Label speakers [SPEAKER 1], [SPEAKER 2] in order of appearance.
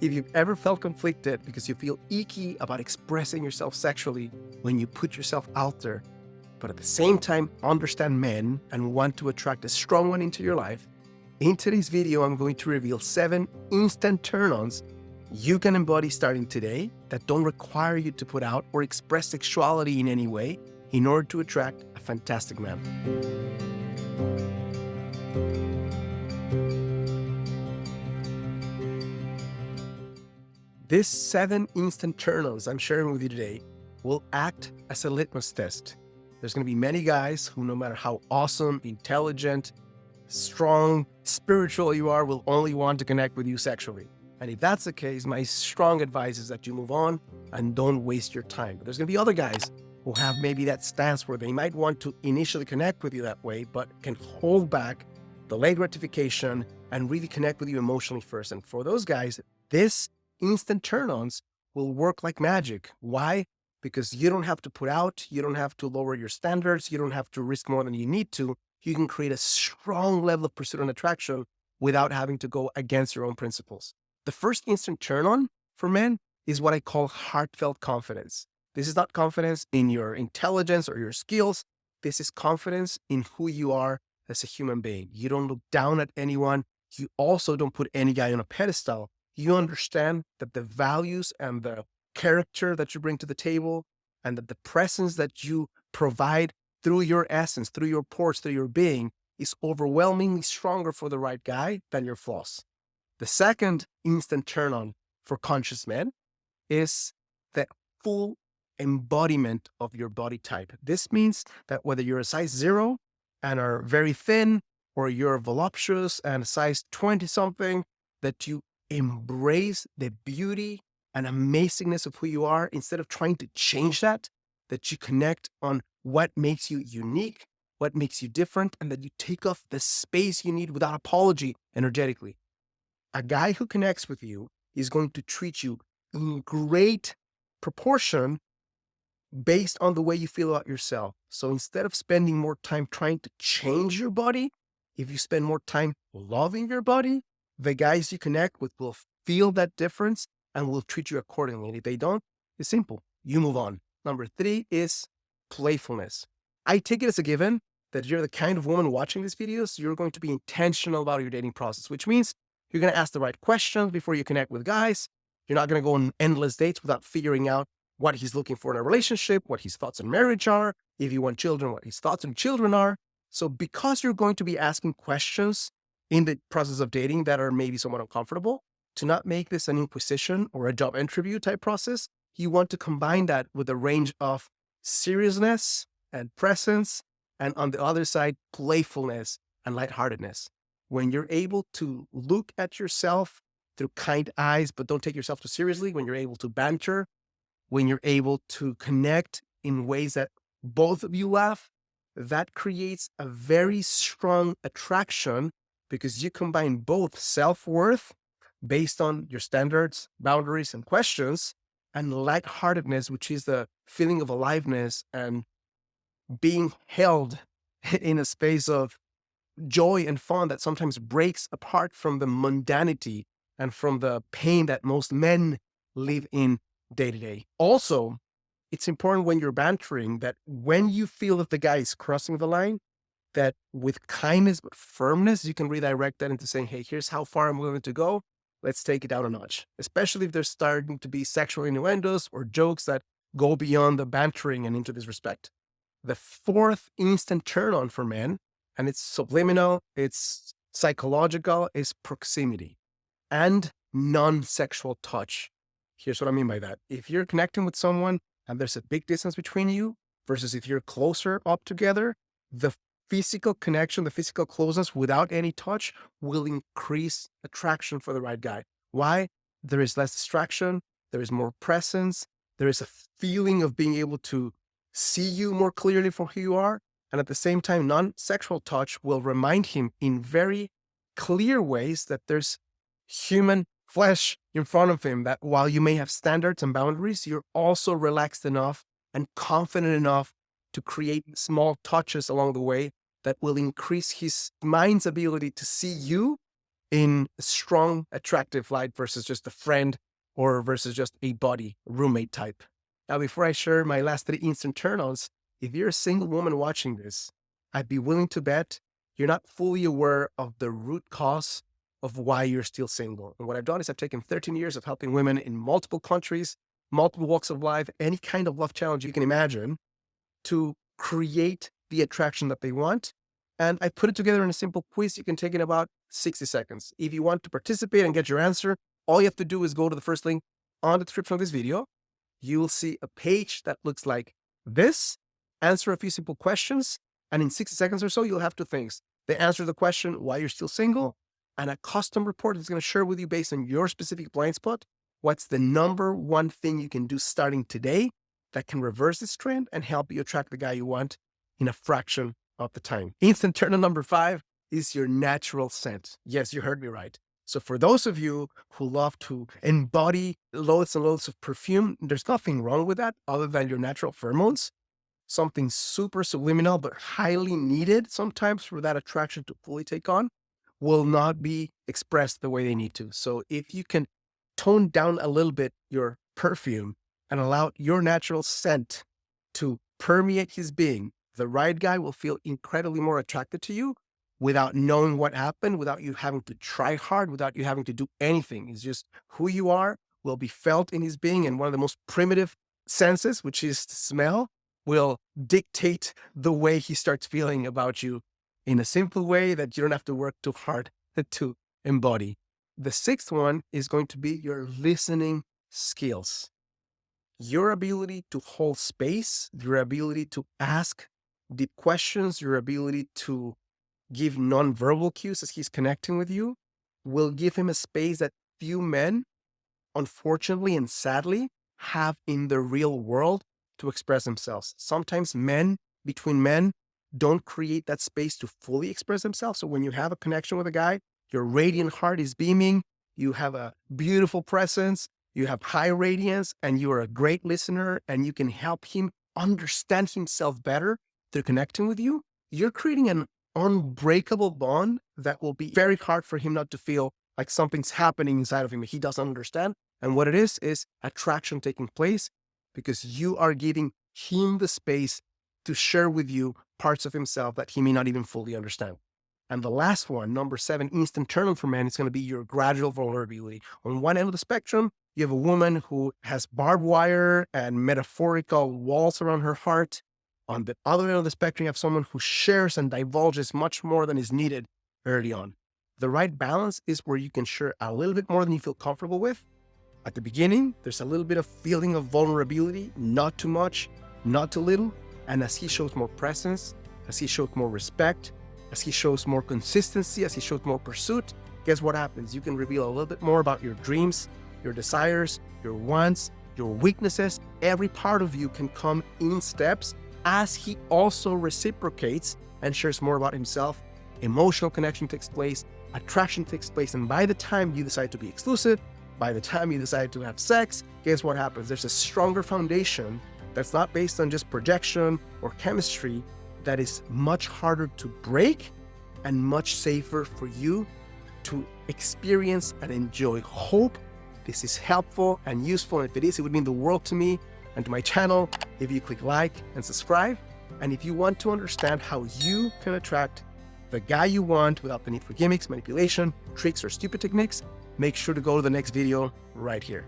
[SPEAKER 1] If you've ever felt conflicted because you feel icky about expressing yourself sexually when you put yourself out there, but at the same time understand men and want to attract a strong one into your life, in today's video, I'm going to reveal 7 instant turn-ons you can embody starting today that don't require you to put out or express sexuality in any way in order to attract a fantastic man. These 7 instant turn-ons I'm sharing with you today will act as a litmus test. There's going to be many guys who, no matter how awesome, intelligent, strong, spiritual you are, will only want to connect with you sexually. And if that's the case, my strong advice is that you move on and don't waste your time. But there's going to be other guys who have maybe that stance where they might want to initially connect with you that way, but can hold back the late gratification and really connect with you emotionally first. And for those guys, this instant turn-ons will work like magic. Why? Because you don't have to put out, you don't have to lower your standards, you don't have to risk more than you need to. You can create a strong level of pursuit and attraction without having to go against your own principles. The first instant turn-on for men is what I call heartfelt confidence. This is not confidence in your intelligence or your skills. This is confidence in who you are as a human being. You don't look down at anyone. You also don't put any guy on a pedestal. You understand that the values and the character that you bring to the table and that the presence that you provide through your essence, through your pores, through your being is overwhelmingly stronger for the right guy than your flaws. The second instant turn-on for conscious men is the full embodiment of your body type. This means that whether you're a size 0 and are very thin, or you're voluptuous and a size 20-something, that you embrace the beauty and amazingness of who you are instead of trying to change that you connect on what makes you unique, what makes you different, and that you take off the space you need without apology energetically. A guy who connects with you is going to treat you in great proportion based on the way you feel about yourself. So instead of spending more time trying to change your body, if you spend more time loving your body, the guys you connect with will feel that difference and will treat you accordingly. And if they don't, it's simple. You move on. Number 3 is playfulness. I take it as a given that you're the kind of woman watching these videos, you're going to be intentional about your dating process, which means you're going to ask the right questions before you connect with guys. You're not going to go on endless dates without figuring out what he's looking for in a relationship, what his thoughts on marriage are, if you want children, what his thoughts on children are. So because you're going to be asking questions in the process of dating that are maybe somewhat uncomfortable, to not make this an inquisition or a job interview type process, you want to combine that with a range of seriousness and presence, and on the other side, playfulness and lightheartedness. When you're able to look at yourself through kind eyes, but don't take yourself too seriously, when you're able to banter, when you're able to connect in ways that both of you laugh, that creates a very strong attraction because you combine both self-worth based on your standards, boundaries, and questions, and lightheartedness, which is the feeling of aliveness and being held in a space of joy and fun that sometimes breaks apart from the mundanity and from the pain that most men live in day to day. Also, it's important when you're bantering that when you feel that the guy is crossing the line, that with kindness but firmness, you can redirect that into saying, hey, here's how far I'm willing to go. Let's take it down a notch, especially if there's starting to be sexual innuendos or jokes that go beyond the bantering and into disrespect. The 4th instant turn-on for men, and it's subliminal, it's psychological, is proximity and non-sexual touch. Here's what I mean by that. If you're connecting with someone and there's a big distance between you versus if you're closer up together, the physical connection, the physical closeness without any touch will increase attraction for the right guy. Why? There is less distraction, there is more presence, there is a feeling of being able to see you more clearly for who you are. And at the same time, non-sexual touch will remind him in very clear ways that there's human flesh in front of him, that while you may have standards and boundaries, you're also relaxed enough and confident enough to create small touches along the way that will increase his mind's ability to see you in strong, attractive light versus just a friend or versus just a buddy, roommate type. Now, before I share my last 3 instant turn-ons, if you're a single woman watching this, I'd be willing to bet you're not fully aware of the root cause of why you're still single. And what I've done is I've taken 13 years of helping women in multiple countries, multiple walks of life, any kind of love challenge you can imagine, to create the attraction that they want. And I put it together in a simple quiz you can take in about 60 seconds. If you want to participate and get your answer, all you have to do is go to the first link on the description of this video. You will see a page that looks like this, answer a few simple questions, and in 60 seconds or so, you'll have 2 things. The answer to the question, why you're still single, and a custom report that's going to share with you based on your specific blind spot, what's the number 1 thing you can do starting today that can reverse this trend and help you attract the guy you want in a fraction of the time. Instant turn-on number 5 is your natural scent. Yes, you heard me right. So for those of you who love to embody loads and loads of perfume, there's nothing wrong with that other than your natural pheromones. Something super subliminal, but highly needed sometimes for that attraction to fully take on, will not be expressed the way they need to. So if you can tone down a little bit your perfume and allow your natural scent to permeate his being, the right guy will feel incredibly more attracted to you without knowing what happened, without you having to try hard, without you having to do anything. It's just who you are will be felt in his being, and one of the most primitive senses, which is smell, will dictate the way he starts feeling about you in a simple way that you don't have to work too hard to embody. The 6th one is going to be your listening skills. Your ability to hold space, your ability to ask deep questions, your ability to give nonverbal cues as he's connecting with you will give him a space that few men, unfortunately and sadly, have in the real world to express themselves. Sometimes between men, don't create that space to fully express themselves. So when you have a connection with a guy, your radiant heart is beaming, you have a beautiful presence, you have high radiance, and you are a great listener, and you can help him understand himself better through connecting with you. You're creating an unbreakable bond that will be very hard for him not to feel like something's happening inside of him that he doesn't understand. And what it is attraction taking place because you are giving him the space to share with you parts of himself that he may not even fully understand. And the last one, number 7, instant turn-on for men, is going to be your gradual vulnerability. On one end of the spectrum, you have a woman who has barbed wire and metaphorical walls around her heart. On the other end of the spectrum, you have someone who shares and divulges much more than is needed early on. The right balance is where you can share a little bit more than you feel comfortable with. At the beginning, there's a little bit of feeling of vulnerability, not too much, not too little. And as he shows more presence, as he shows more respect, as he shows more consistency, as he shows more pursuit, guess what happens? You can reveal a little bit more about your dreams, your desires, your wants, your weaknesses. Every part of you can come in steps as he also reciprocates and shares more about himself. Emotional connection takes place, attraction takes place, and by the time you decide to be exclusive, by the time you decide to have sex, guess what happens? There's a stronger foundation that's not based on just projection or chemistry that is much harder to break and much safer for you to experience and enjoy. Hope this is helpful and useful, and if it is, it would mean the world to me and to my channel if you click like and subscribe. And if you want to understand how you can attract the guy you want without the need for gimmicks, manipulation, tricks, or stupid techniques, make sure to go to the next video right here.